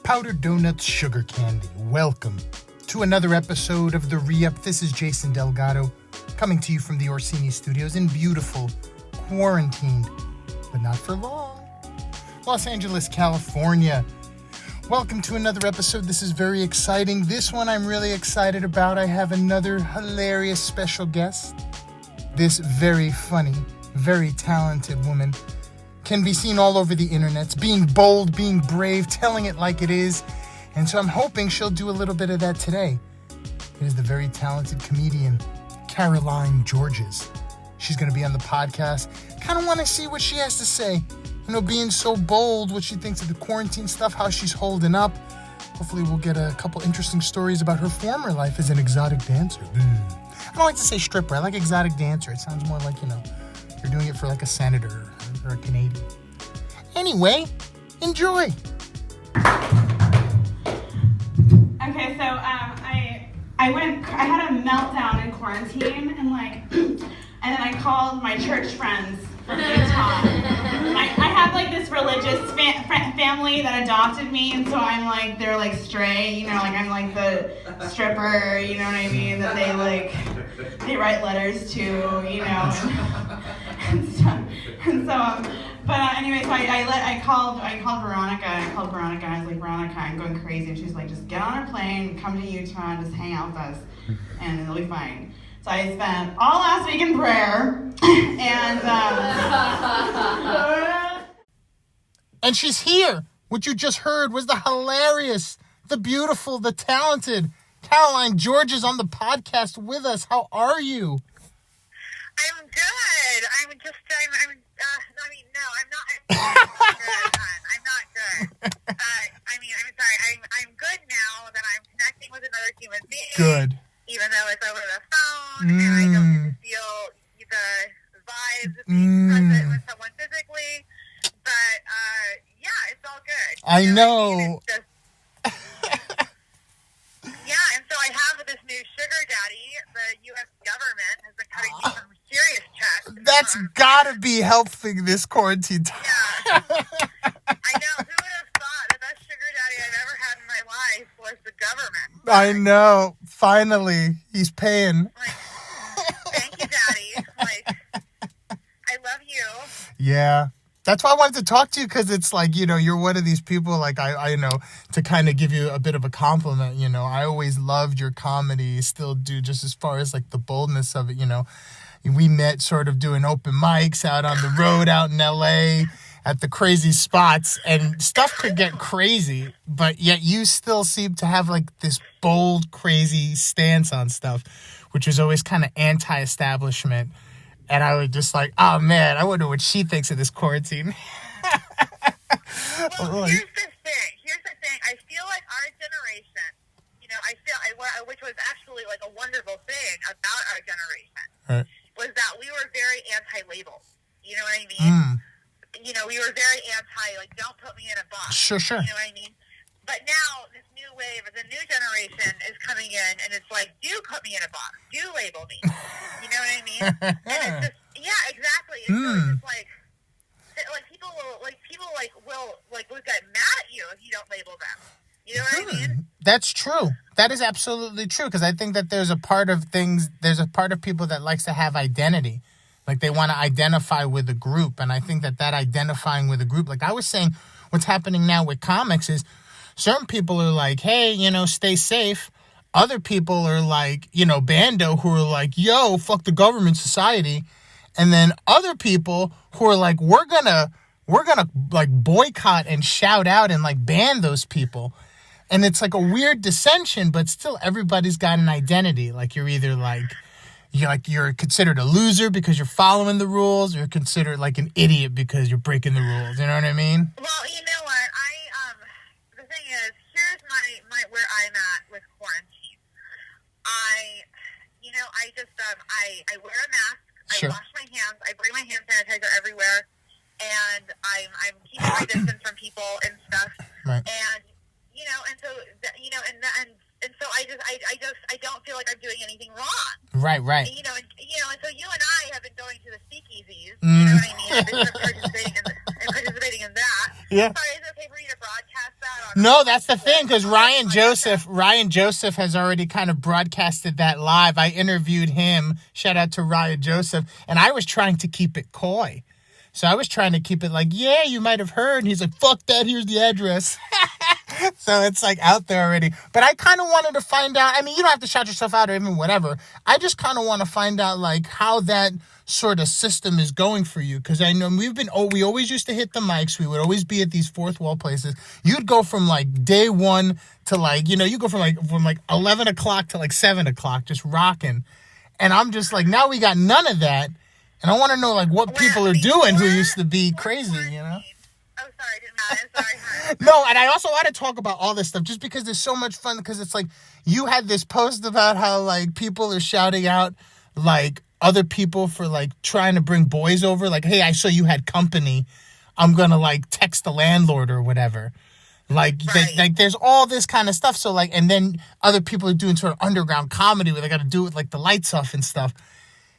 Powdered donuts, sugar candy. Welcome to another episode of the ReUp. This is Jason Delgado, coming to you from the Orsini Studios in beautiful, quarantined, but not for long, Los Angeles, California. Welcome to another episode. This is very exciting. This one I'm really excited about. I have another hilarious special guest. This very funny, very talented woman can be seen all over the internet, being bold, being brave, telling it like it is. And so I'm hoping she'll do a little bit of that today. It is the very talented comedian, Caroline Georges. She's going to be on the podcast. Kind of want to see what she has to say. You know, being so bold, what she thinks of the quarantine stuff, how she's holding up. Hopefully we'll get a couple interesting stories about her former life as an exotic dancer. I don't like to say stripper. I like exotic dancer. It sounds more like, you're doing it for like a senator or a Canadian. Anyway, enjoy. Okay, so I had a meltdown in quarantine and then I called my church friends from Utah. I have this religious family that adopted me, and so I'm they're stray, I'm the stripper, you know what I mean, that they write letters to, I called Veronica. I was like, Veronica, I'm going crazy, and she's like, just get on a plane, come to Utah, and just hang out with us, and it'll be fine. So I spent all last week in prayer, and she's here. What you just heard was the hilarious, the beautiful, the talented Caroline Georges on the podcast with us. How are you? I'm good. I'm not good. I'm sorry. I'm good now that I'm connecting with another human being. Good. Even though it's over the phone, and I don't get to feel the vibes of being present with someone physically. But, it's all good. I know. And so I have this new sugar daddy. The U.S. government has been cutting me some serious checks. That's gotta be helping this quarantine time. Yeah. I know. Who would have thought that best sugar daddy I've ever had in my life was the government? I know. Finally, he's paying. Thank you, daddy. I love you. Yeah. That's why I wanted to talk to you, because it's you're one of these people, I know, to kind of give you a bit of a compliment, I always loved your comedy, still do, just as far as the boldness of it, We met sort of doing open mics out on the road out in LA at the crazy spots, and stuff could get crazy, but yet you still seem to have this bold, crazy stance on stuff, which is always kind of anti-establishment. And I was just oh man, I wonder what she thinks of this quarantine. Well, here's the thing. I feel like our generation, which was actually a wonderful thing about our generation, right, was that we were very anti-label. You know what I mean? We were very anti, don't put me in a box. Sure. You know what I mean? But now, this new wave of the new generation is coming in, and it's do put me in a box. Do label me. You know what I mean? And it's just, exactly. And so it's people will look at mad at you if you don't label them. You know what I mean? That's true. That is absolutely true, because I think that there's a part of people that likes to have identity. They want to identify with a group, and I think that identifying with a group, I was saying, what's happening now with comics is, certain people are hey, stay safe. Other people are Bando, who are yo, fuck the government, society. And then other people who are we're gonna boycott and shout out and ban those people. And it's a weird dissension, but still everybody's got an identity. You're either you're considered a loser because you're following the rules, or you're considered an idiot because you're breaking the rules. You know what I mean? Well, you know what? The thing is, here's my where I'm at with quarantine. I wear a mask. Sure. I wash my hands. I bring my hand sanitizer everywhere, and I'm keeping my distance from people and stuff. Right. And and so I don't feel like I'm doing anything wrong. Right. And so you and I have been going to the speakeasies. You know what I mean? I've been participating in that. Yeah. Sorry, is it okay for you to broadcast that on No, that's the thing, because Ryan Joseph has already kind of broadcasted that live. I interviewed him. Shout out to Ryan Joseph. And I was trying to keep it coy. So I was trying to keep it like, yeah, you might have heard. And he's like, fuck that, here's the address. So it's like out there already. But I kind of wanted to find out. I mean, you don't have to shout yourself out or even whatever. I just kind of want to find out like how that sort of system is going for you. Because I know we always used to hit the mics. We would always be at these fourth wall places. You'd go from like day one to like, you go from like 11 o'clock to like 7 o'clock, just rocking. And I'm just like, now we got none of that. And I want to know like what people are doing who used to be crazy, Oh, sorry, I didn't matter. Sorry. No, and I also want to talk about all this stuff just because there's so much fun, because it's like you had this post about how like people are shouting out like other people for like trying to bring boys over. Like, hey, I saw you had company. I'm going to like text the landlord or whatever. Like, like there's all this kind of stuff. So like, and then other people are doing sort of underground comedy where they got to do it with like the lights off and stuff.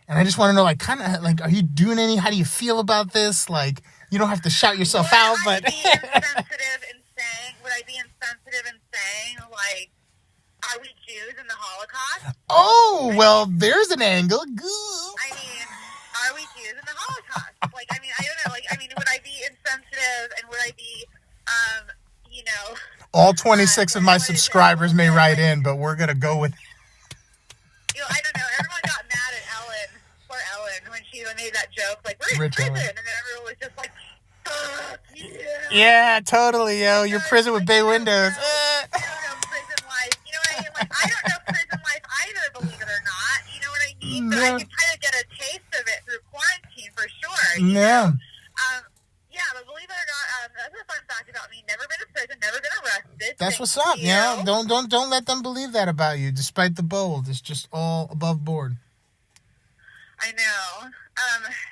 And I just want to know, like, kind of, like, are you doing how do you feel about this? Like, you don't have to shout yourself out, but... Would I be insensitive in saying, like, are we Jews in the Holocaust? Oh, well, there's an angle. I mean, are we Jews in the Holocaust? Like, I mean, I don't know. Like, I mean, would I be insensitive, and would I be, All 26 of my subscribers may write in, but we're going to go with... I don't know. Everyone got mad at Ellen, poor Ellen, when she made that joke, like, we're in prison, and then everyone was just like, fuck you. Yeah, totally, yo. Your prison with bay windows. I don't know prison life. You know what I mean? Like, I don't know prison life either, believe it or not. You know what I mean? But I can kind of get a taste of it through quarantine for sure. Yeah. Yeah, but believe it or not, that's a fun fact about me. Never been to prison, never been arrested. That's what's up, yeah. Don't let them believe that about you, despite the bold. It's just all above board. I know.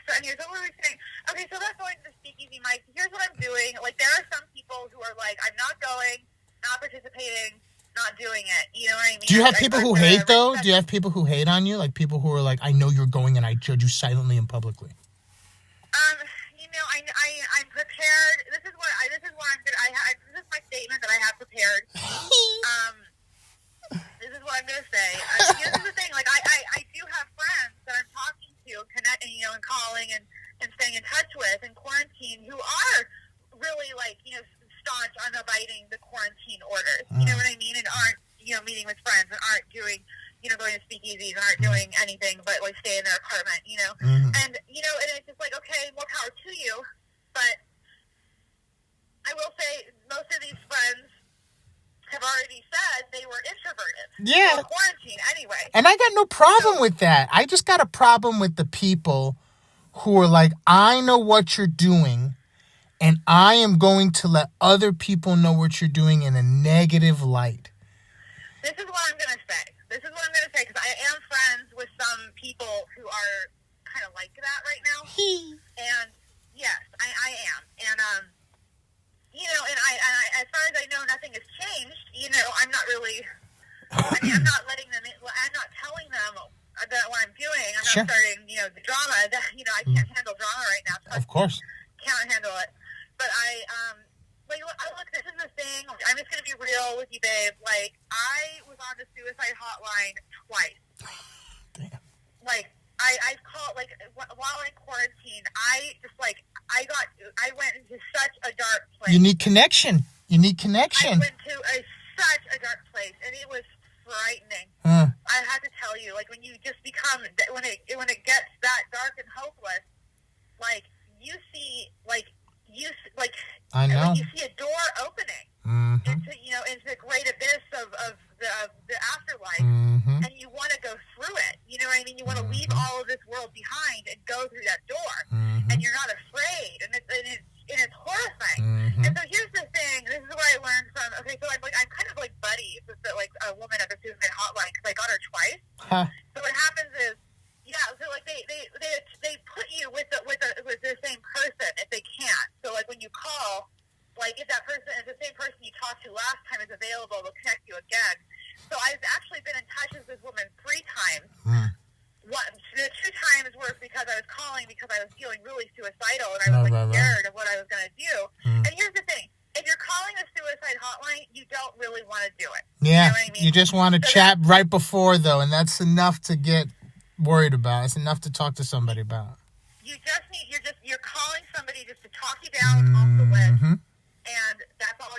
So anyways, what were we saying? Okay, so that's going to the speakeasy mic. Here's what I'm doing. Like, there are some people who are like, I'm not going, not participating, not doing it. You know what I mean? Do you have people who hate, though? Do you have people who hate on you? Like, people who are like, I know you're going and I judge you silently and publicly. I'm prepared. This is what I'm gonna. This is my statement that I have prepared. This is what I'm gonna say. This is the thing. Like, I do have friends that I'm talking to and connecting, and calling and staying in touch with in quarantine who are really like, staunch on abiding the quarantine orders. You know what I mean? And aren't, meeting with friends and aren't doing, going to speakeasies and aren't doing anything but like stay in their apartment, And, and it's just like, okay, more power to you. But I will say most of these friends have already said they were introverted. Yeah. Quarantine anyway. And I got no problem with that. I just got a problem with the people who are like, I know what you're doing, and I am going to let other people know what you're doing in a negative light. This is what I'm going to say. Because I am friends with some people who are kind of like that right now. And yes, I am. And, and I, as far as I know, nothing has changed. I'm not really, I'm not letting them, I'm not telling them about what I'm doing. I'm not starting, the drama. I can't handle drama right now. So of course. Can't handle it. But look, this is the thing. I'm just going to be real with you, babe. Like, I was on the suicide hotline twice. Damn. Like, I've called, like, while in quarantine, I went into such a dark place. You need connection. I went to such a dark place, and it was frightening. I have to tell you, like, when you just become, when it gets that dark and hopeless, like, I know. Like, you see a door opening into the great abyss of the afterlife, and you want to go through it. You know what I mean? You want to leave all of this world behind and go through that door, and you're not afraid, and it's horrifying. And so here's the thing. This is what I learned from. Okay, so I'm kind of like buddies with a woman at the suicide hotline because I got her twice. So what happens is, so like they put you with the same person if they can. So like when you call, like if the same person you talked to last time is available, they'll connect you again. So I've actually been in touch with this woman 3 times. The 2 times were because I was calling because I was feeling really suicidal and I was scared of what I was going to do. And here's the thing. If you're calling a suicide hotline, Yeah, you know what I mean? You just want to So chat right before, though, and that's enough to get worried about. It's enough to talk to somebody about. You're calling somebody just to talk you down off the list, and that's all.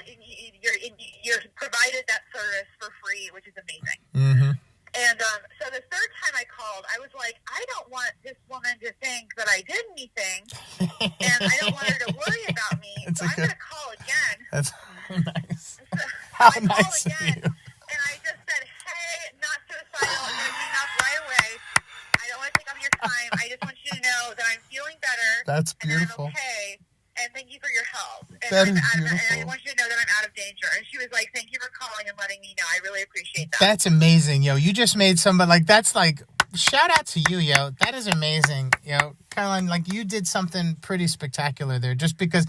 You're provided that service for free, which is amazing. Mm-hmm. And so the third time I called, I was like, I don't want this woman to think that I did anything, and I don't want her to worry about me. So I'm going to call again. That's nice. So How I nice called of again, you. and I just said, hey, not suicidal. I'm going to hang up right away. I don't want to take up your time. I just want you to know that I'm feeling better. That's beautiful. And that I'm okay. And thank you for your help. And That is and beautiful. I want you to know that I'm out of danger. And she was like, thank you for calling and letting me know. I really appreciate that. That's amazing, yo. You just made somebody, like, that's like, shout out to you, yo. That is amazing, yo. Caroline, like, you did something pretty spectacular there just because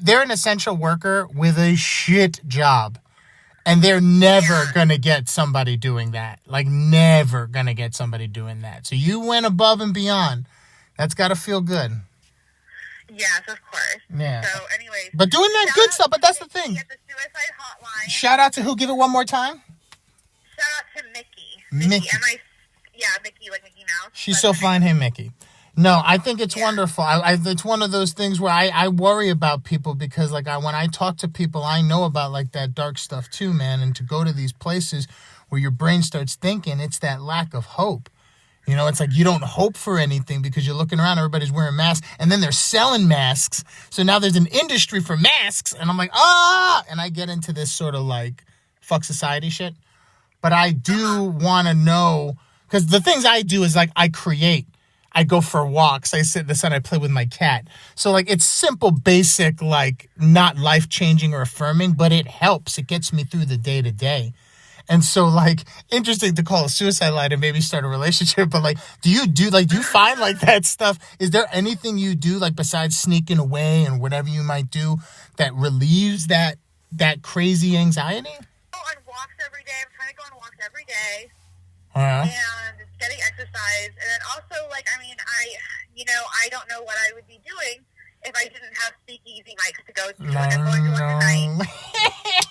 they're an essential worker with a shit job. And they're never going to get somebody doing that. Like, never going to get somebody doing that. So you went above and beyond. That's got to feel good. Yes, of course. Yeah. So, anyways. But doing that good stuff, but that's the thing. At the suicide hotline. Shout out to who? Give it one more time. Shout out to Mickey. Mickey. Mickey, like Mickey Mouse. She's so fine. Hey, Mickey. No, I think it's wonderful. It's one of those things where I worry about people because, like, when I talk to people, I know about, like, that dark stuff too, man. And to go to these places where your brain starts thinking, it's that lack of hope. You know, it's like you don't hope for anything because you're looking around, everybody's wearing masks, and then they're selling masks. So now there's an industry for masks, and I'm like, and I get into this sort of like fuck society shit. But I do want to know, because the things I do is like I create. I go for walks. I sit in the sun. I play with my cat. So, like, it's simple, basic, like, not life-changing or affirming, but it helps. It gets me through the day-to-day. And so, like, interesting to call a suicide line and maybe start a relationship, but, like, do you find, like, that stuff? Is there anything you do, like, besides sneaking away and whatever you might do that relieves that crazy anxiety? I go on walks every day. I'm trying to go on walks every day. Uh-huh. And getting exercise. And then also, like, I mean, I don't know what I would be doing if I didn't have speakeasy nights to go to. Like, I'm going to one tonight.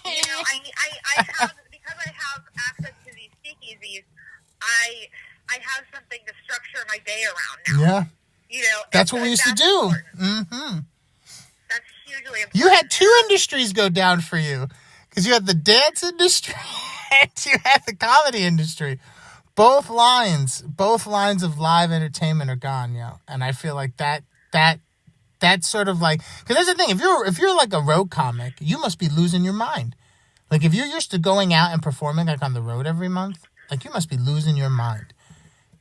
You know, I have, because I have access to these speakeasies, I have something to structure my day around now. Yeah. You know, that's what we used to do. Mm-hmm. That's hugely important. You had two industries go down for you. Because you had the dance industry and you had the comedy industry. Both lines of live entertainment are gone, yo. And I feel like that's sort of like, because there's the thing, if you're like a road comic, you must be losing your mind. Like, if you're used to going out and performing like on the road every month, like, you must be losing your mind.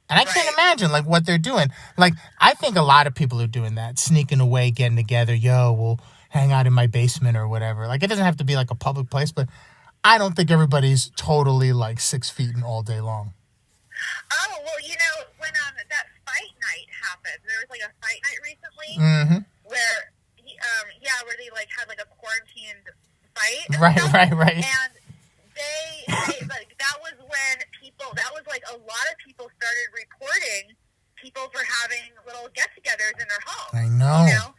And I can't imagine like what they're doing. Like, I think a lot of people are doing that, sneaking away, getting together. Yo, we'll hang out in my basement or whatever. Like, it doesn't have to be like a public place, but I don't think everybody's totally like 6 feet in all day long. Oh, well, you know, when that fight night happened, there was like a fight night recently where, where they like had like a quarantined fight. Right. And they like, that was like a lot of people started reporting people for having little get-togethers in their homes. I know. You know?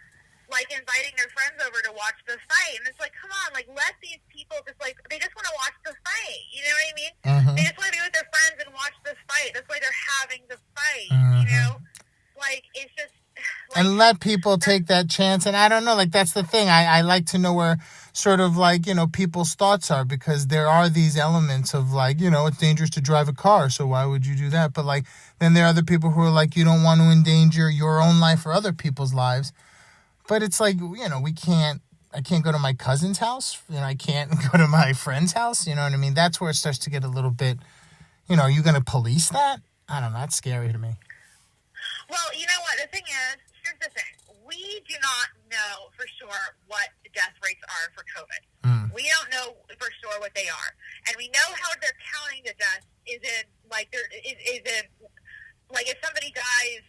Like inviting their friends over to watch the fight. And it's like, come on, like, let these people just like, they just want to watch the fight. You know what I mean? They just want to be with their friends and watch this fight. That's why they're having the fight, you know? Like, it's just... Like, and let people take that chance. And I don't know, like, that's the thing. I like to know where sort of like, you know, people's thoughts are, because there are these elements of like, you know, it's dangerous to drive a car, so why would you do that? But like, then there are other people who are like, you don't want to endanger your own life or other people's lives. But it's like, you know, I can't go to my cousin's house. You know, I can't go to my friend's house. You know what I mean? That's where it starts to get a little bit, you know, are you going to police that? I don't know. That's scary to me. Well, you know what? The thing is, here's the thing. We do not know for sure what the death rates are for COVID. We don't know for sure what they are. And we know how they're counting the deaths is in, like, like if somebody dies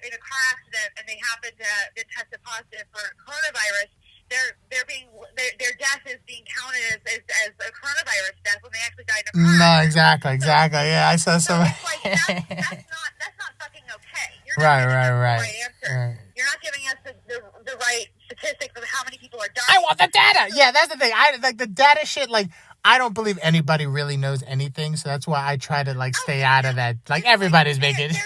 in a car accident and they happen to test positive for coronavirus, their death is being counted as a coronavirus death when they actually died in a car accident. No, exactly. Yeah, I saw some. So it's like, that's not fucking okay. You're not Right. giving us the right answer. Right. You're not giving us the right statistics of how many people are dying. I want the data. Yeah, that's the thing. I like the data shit. Like, I don't believe anybody really knows anything, so that's why I try to like stay out of that. Like everybody's making. They're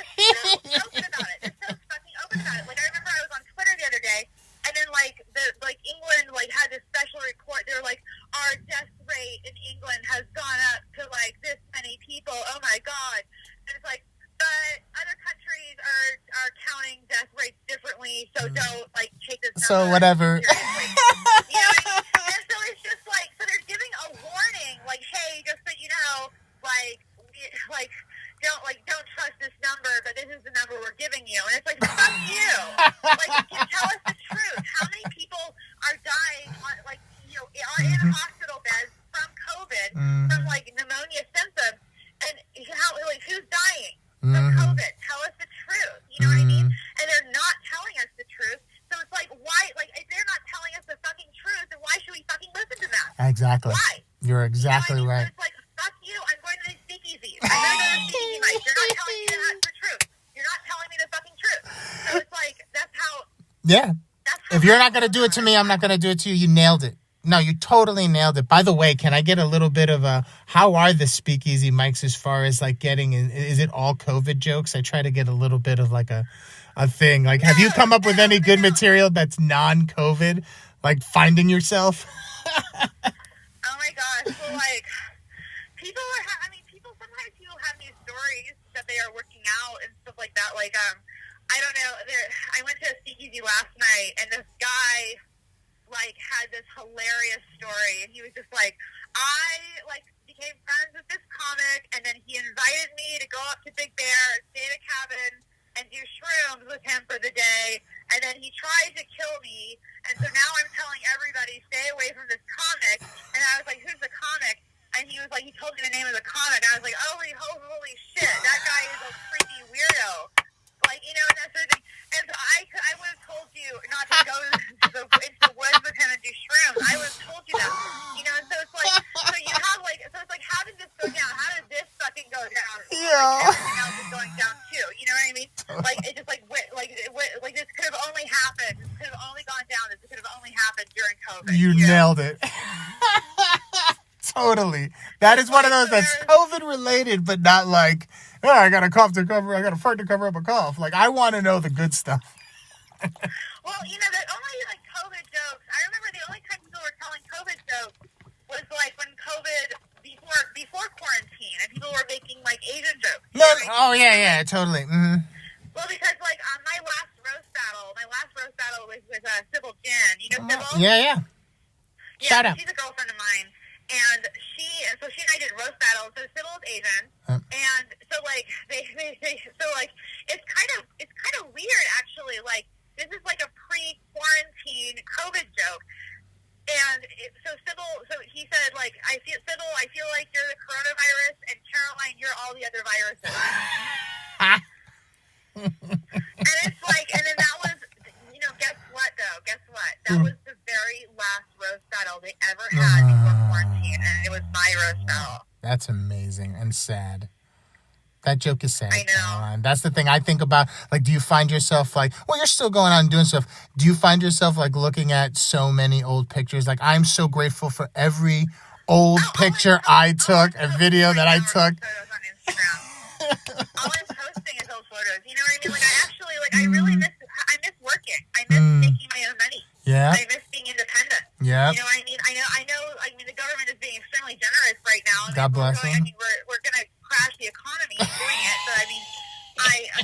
so open about it. They're so fucking open about it. Like I remember I was on Twitter the other day, and then like England like had this special report. They're like, our death rate in England has gone up to like this many people. Oh my god! And it's like, but other countries are counting death rates differently, so don't like take this number So whatever. seriously. You know what I mean? And so it's just like, so they're giving a warning, like, hey, just so you know, don't trust this number, but this is the number we're giving you. And it's like, fuck you. Like, tell us the truth. How many people are dying on, like, you know, are in hospital beds from COVID, from like pneumonia symptoms, and how, like, who's dying from COVID? Tell us the truth. You know what I mean? And they're not telling us the truth. So it's like, why? Like, if they're not telling us the fucking truth, then why should we fucking listen to them? Exactly. Why? You're exactly you know what I right. mean? So it's like, fuck you. I'm going to the speakeasies. I'm going to go to the speakeasy nights. You're not telling me the truth. You're not telling me the fucking truth. So it's like, that's how. Yeah. That's how If you're not going to do it to me, I'm not going to do it to you. You nailed it. No, you totally nailed it. By the way, can I get a little bit of how are the speakeasy mics as far as like getting, is it all COVID jokes? I try to get a little bit of like a thing. Like, have you come up with any good material that's non-COVID? Like finding yourself? Oh my gosh. So like, people sometimes people have these stories that they are working out and stuff like that. Like, I don't know. I went to a speakeasy last night, and this guy like had this hilarious story, and he was just like, I like became friends with this comic, and then he invited me to go up to Big Bear, stay at a cabin, and do shrooms with him for the day, and then he tried to kill me, and so now I'm telling everybody, stay away from this comic. And I was like, who's the comic? And he was like, he told me the name of the comic. I was like, holy shit, that guy is a freaky weirdo. Like, you know, and that sort of thing. And so I would have told you not to go into the woods with him and do shrooms. I would have told you that. You know, and so it's like, so it's like, how did this go down? How did this fucking go down? Yeah. Like, everything else is going down too. You know what I mean? Like, it just like this could have only happened. This could have only gone down. This could have only happened during COVID. You nailed it. Totally. That is one of those that's COVID related, but not like, oh, I got a fart to cover up a cough. Like, I want to know the good stuff. Well, you know, the only like COVID jokes, I remember the only time people were telling COVID jokes was like when COVID, before quarantine, and people were making like Asian jokes. No, oh, yeah, totally. Mm-hmm. Well, because like on my last roast battle was with Sybil Jen. You know Sybil? Yeah. Shout out. She's a girlfriend of mine. And she and I did roast battles. So Sybil is Asian, and so like so like it's kind of weird actually. Like this is like a pre-quarantine COVID joke, and so he said like Sybil, I feel like you're the coronavirus, and Caroline, you're all the other viruses. And it's like, and then that was, you know, guess what? That was the very last roast battle they ever had before quarantine, and it was my roast battle. That's amazing and sad. That joke is sad. I know. And that's the thing I think about. Like, do you find yourself like, well, you're still going on and doing stuff. Do you find yourself like looking at so many old pictures? Like, I'm so grateful for every old picture I took, a video that I took. Photos on Instagram. All I'm posting is old photos. You know what I mean? Like, I really miss working. I miss making my own money. Yeah. I miss being independent. Yeah. You know what I mean? I know. The government is being extremely generous right now. God bless them. I mean, we're going to crash the economy doing it. But I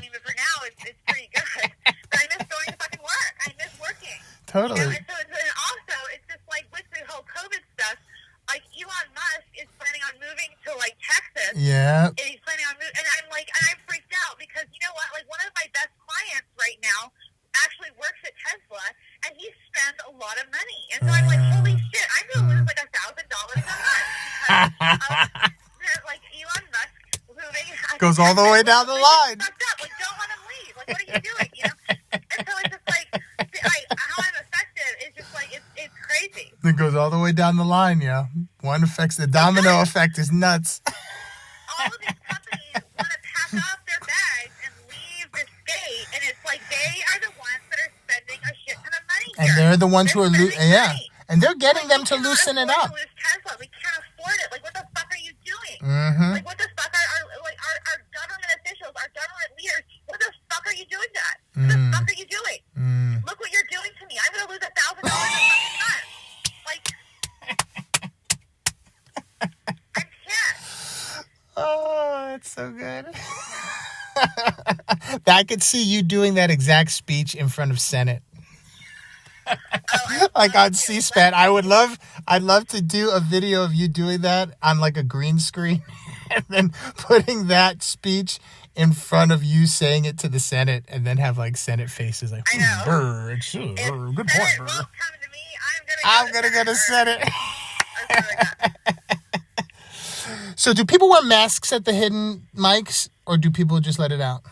mean, but for now, it's pretty good. But I miss going to fucking work. I miss working. Totally. You know? And also, it's just like with the whole COVID stuff, like Elon Musk is planning on moving to like Texas. Yeah. And he's planning on moving, and I'm freaked out because you know what? Like one of my best clients right now actually works at Tesla, and he spends a lot of money. And so I'm like, holy shit, I'm going to lose like $1,000 a month because of like Elon Musk moving. Goes all the way down the line. Fucked up. Like, don't let him leave. Like, what are you doing? You know? And so it's just like how I'm affected is just like it's crazy. It goes all the way down the line, yeah. One affects the domino effect is nuts. All of these companies want to pack up their bags and leave the state, and it's like they are the ones that are spending a shit ton of money here. And they're the ones who are spending money. and they're getting them to loosen it up. We can't afford Tesla. We can't afford it. Mm-hmm. Like, what the fuck our government officials, our government leaders, what the fuck are you doing that? What the fuck are you doing? Look what you're doing to me. I'm going to lose $1,000 a fucking month. Like, I'm pissed. Oh, that's so good. I could see you doing that exact speech in front of Senate. Like on C-SPAN. I'd love to do a video of you doing that on like a green screen and then putting that speech in front of you saying it to the Senate and then have like Senate faces like, I know. Brr, good Senate point, Brr. won't come to me. I'm going to go to Senate. Or something like that. So do people wear masks at the hidden mics or do people just let it out?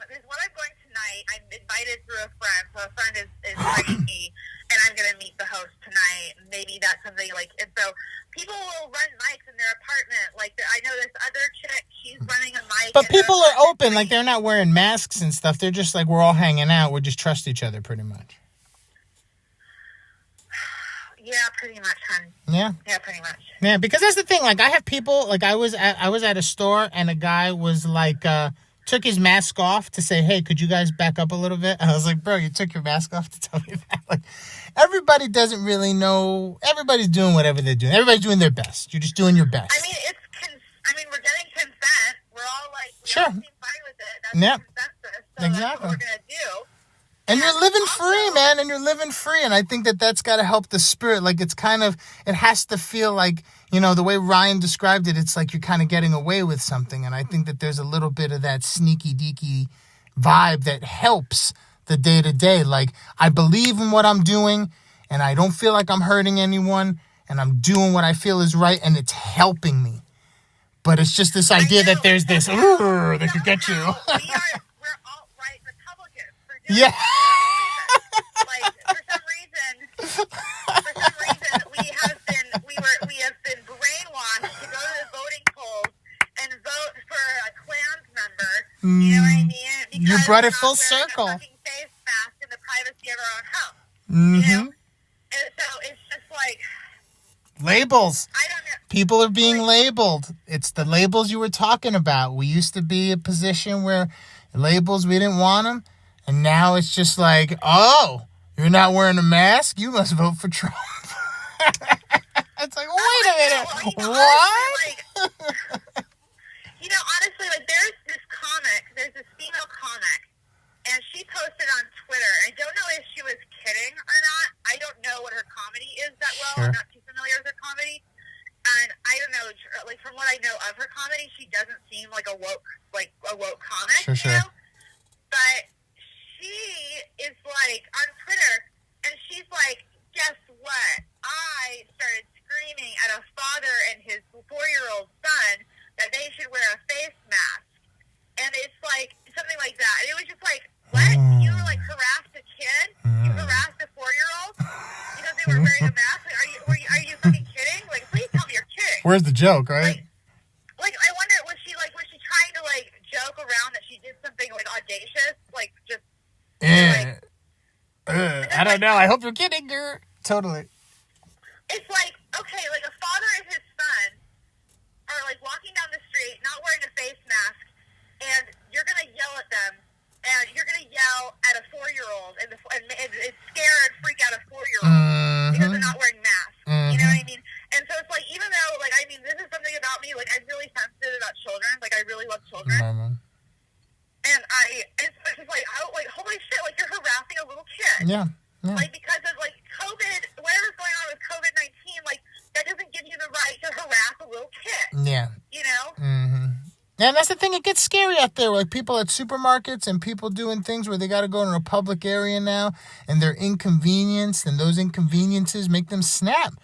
There's one I'm going tonight. I'm invited through a friend, so a friend is inviting me, and I'm going to meet the host tonight. Maybe that's something like, and so people will run mics in their apartment. Like, I know this other chick, she's running a mic. But people are open, like they're not wearing masks and stuff. They're just like, we're all hanging out. We just trust each other pretty much. Yeah, pretty much, hon. Yeah? Yeah, pretty much. Yeah, because that's the thing. Like, I have people, like I was at a store and a guy was like, took his mask off to say, hey, could you guys back up a little bit? And I was like, bro, you took your mask off to tell me that? Like, everybody doesn't really know. Everybody's doing whatever they're doing. Everybody's doing their best. You're just doing your best. I mean, we're getting consent. We're all like, we all seem fine with it. That's Yep. the consensus. So Exactly. that's what we're going to do. And you're living free, man. And you're living free. And I think that's got to help the spirit. Like, it's kind of, it has to feel like, you know, the way Ryan described it, it's like you're kind of getting away with something. And I think that there's a little bit of that sneaky deaky vibe that helps the day to day. Like, I believe in what I'm doing and I don't feel like I'm hurting anyone and I'm doing what I feel is right and it's helping me. But it's just this idea that there's this, that could get you. We're alt-right Republicans. Yeah. Like, for some reason, we have been brainwashed to go to the voting polls and vote for a Klans member. You know what I mean? Because You brought it we're full not wearing circle. A fucking face mask in the privacy of our own home. Mm-hmm. You know? And so it's just like, Labels. I don't know. People are being labeled. It's the labels you were talking about. We used to be a position where labels, we didn't want them. And now it's just like, oh, you're not wearing a mask? You must vote for Trump. It's like, wait a minute. What? Honestly, like, there's this female comic, and she posted on Twitter. I don't know if she was kidding or not. I don't know what her comedy is that well. Sure. I'm not too familiar with her comedy. And I don't know, like, from what I know of her comedy, she doesn't seem like a woke comic, Sure. you know? But she is, like, on Twitter, and she's like, guess what? I started screaming at a father and his 4-year-old son that they should wear a face mask. And it's like, something like that. And it was just like, what? You were, like, harassed a kid? You harassed a 4-year-old? Because they were wearing a mask? Like, are you fucking kidding? Like, please tell me you're kidding. Where's the joke, right? Like, I wonder, was she trying to, like, joke around that she did something, like, audacious? Like, just... Yeah. I don't know. I hope you're kidding, girl. Totally. It's like, okay, like, a father and his son are, like, walking down the street, not wearing a face mask, and you're going to yell at them, and you're going to yell at a 4-year-old, and it's scare and freak out a 4-year-old because they're not wearing masks. You know what I mean? And so it's like, even though, like, I mean, this is something about me, like, I'm really sensitive about children. Like, I really love children. And it's just like, holy shit, like, you're harassing a little kid. Yeah. Like, because of, like, COVID, whatever's going on with COVID-19, like, that doesn't give you the right to harass a little kid. Yeah. You know? Mm-hmm. And that's the thing. It gets scary out there. Like, people at supermarkets and people doing things where they got to go in a public area now, and they're inconvenienced, and those inconveniences make them snap.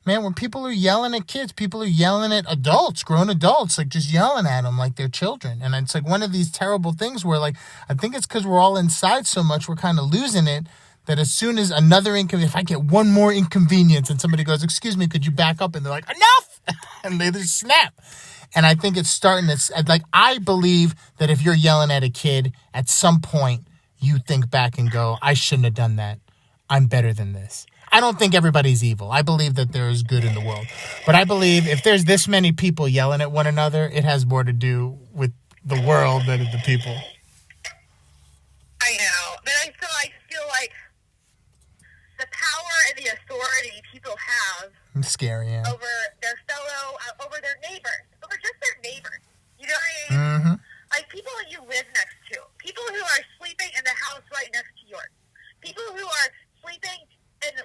Man, when people are yelling at kids, people are yelling at adults, grown adults, like just yelling at them like they're children. And it's like one of these terrible things where, like, I think it's because we're all inside so much, we're kind of losing it, that as soon as another if I get one more inconvenience and somebody goes, excuse me, could you back up? And they're like, enough! And they just snap. And I think it's starting to, like, I believe that if you're yelling at a kid, at some point, you think back and go, I shouldn't have done that. I'm better than this. I don't think everybody's evil. I believe that there is good in the world. But I believe if there's this many people yelling at one another, it has more to do with the world than the people. I know. But I feel like the power and the authority people have It's scary, yeah. over their neighbors, over just their neighbors. You know what I mean? Mm-hmm. Like people that you live next to, people who are sleeping in the house right next to yours, people who are sleeping and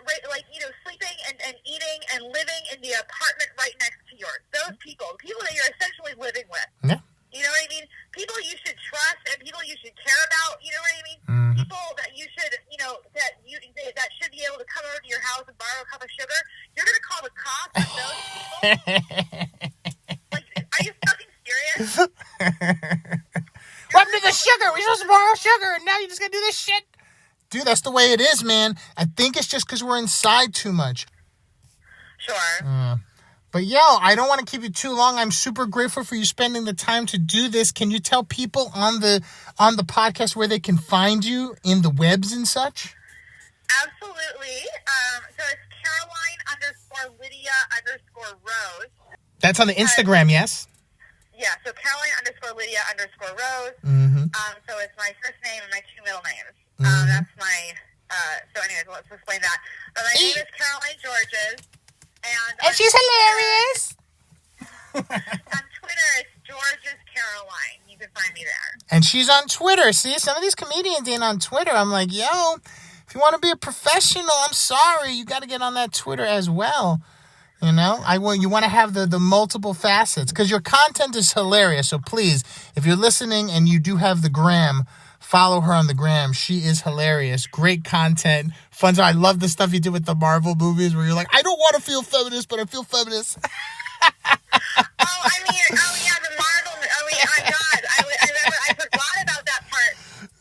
sleeping and eating and living in the apartment right next to yours. Those people that you're essentially living with. Yeah. You know what I mean? People you should trust and people you should care about. You know what I mean? Mm-hmm. People that you should, that should be able to come over to your house and borrow a cup of sugar. You're going to call the cops on those people? Like, are you fucking serious? What happened to the sugar? We're supposed to borrow sugar, and now you're just going to do this shit? Dude, that's the way it is, man. I think it's just because we're inside too much. Sure. But, I don't want to keep you too long. I'm super grateful for you spending the time to do this. Can you tell people on the podcast where they can find you in the webs and such? Absolutely. So it's Caroline_Lydia_Rose. That's on the Instagram, yes? Yeah, so Caroline_Lydia_Rose. Mm-hmm. So it's my first name and my two middle names. Mm-hmm. That's my, so anyways, let's explain that. But my name is Caroline Georges. And she's hilarious. On Twitter, it's Georges Caroline. You can find me there. And she's on Twitter. See, some of these comedians ain't on Twitter. I'm like, if you want to be a professional, I'm sorry. You got to get on that Twitter as well. You know, you want to have the multiple facets because your content is hilarious. So please, if you're listening and you do have the gram, follow her on the gram. She is hilarious. Great content. Fun. I love the stuff you do with the Marvel movies where you're like, I don't want to feel feminist, but I feel feminist. The Marvel. My God. I remember, I forgot about that part.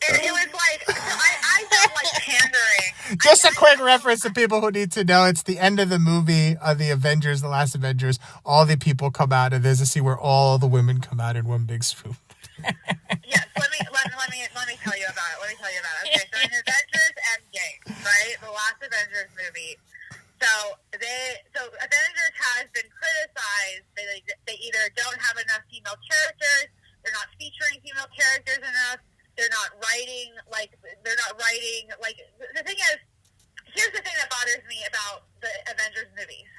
And it was like, I felt like pandering. Just a quick reference to people who need to know. It's the end of the movie of the Avengers, the last Avengers. All the people come out, and there's a scene where all the women come out in one big swoop. Yes, let me tell you about it. Okay, so in Avengers Endgame, right, the last Avengers movie, so Avengers has been criticized. They either don't have enough female characters, they're not featuring female characters enough, they're not writing. The thing is, here's the thing that bothers me about the Avengers movies.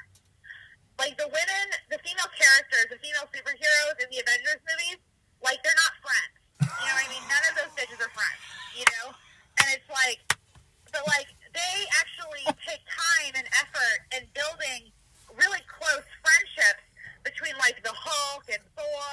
Like the women, the female characters, the female superheroes in the Avengers movies, like they're not friends. You know what I mean? None of those bitches are friends, you know? And it's like, but like, they actually take time and effort in building really close friendships between like the Hulk and Thor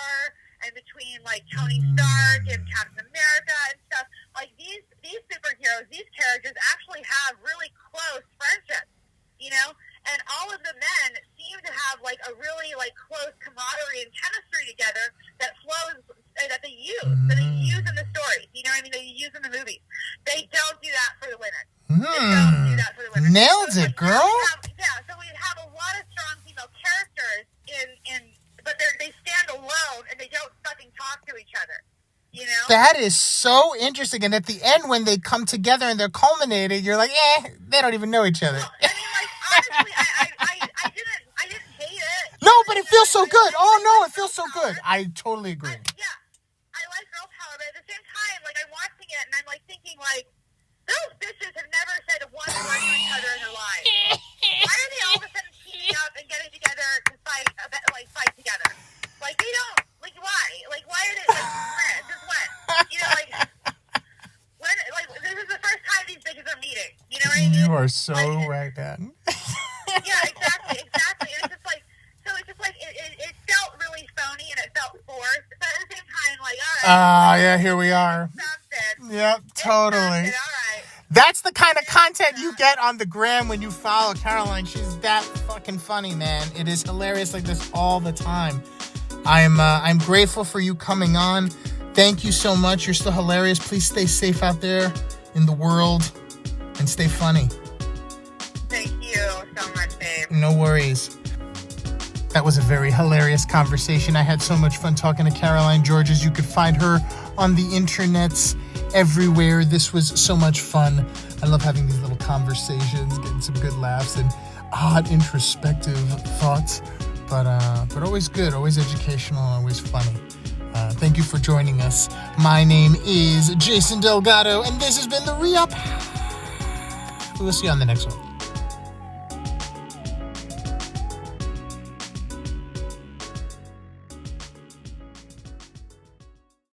and between like Tony Stark and Captain America and stuff. Like these superheroes, these characters actually have really close friendships, you know? And all of the men seem to have like a really like close camaraderie and chemistry together that flows, that they use in the stories. You know what I mean? They use in the movies. They don't do that for the women. They don't do that for the women. Nailed it, girl. So we have a lot of strong female characters but they stand alone and they don't fucking talk to each other. You know? That is so interesting. And at the end, when they come together and they're culminated, you're like, they don't even know each other. I mean, like, honestly, I didn't hate it. No, but it feels so good. Oh, no, it feels so good. I totally agree. I like girl power, but at the same time, like, I'm watching it and I'm, like, thinking, like, those bitches have never said one word to each other in their lives. Why are they all of a sudden teaming up and getting together to fight together? Like, they don't. Like, why? Like, why are they, like, friends? Since when? You know, like, this is the first time these bitches are meeting. You know what I mean? You are so right, man. Yeah, exactly. And it's just like, it felt really phony and it felt forced. But at the same time, like, all right. Yeah, here we are. Something. Yep, totally. All right. That's the kind of content you get on the gram when you follow Caroline. She's that fucking funny, man. It is hilarious like this all the time. I'm grateful for you coming on. Thank you so much. You're still hilarious. Please stay safe out there in the world and stay funny. Thank you so much, babe. No worries. That was a very hilarious conversation. I had so much fun talking to Caroline Georges. You could find her on the internets everywhere. This was so much fun. I love having these little conversations, getting some good laughs and odd introspective thoughts. But always good, always educational, always funny. Thank you for joining us. My name is Jason Delgado, and this has been the ReUp. We'll see you on the next one.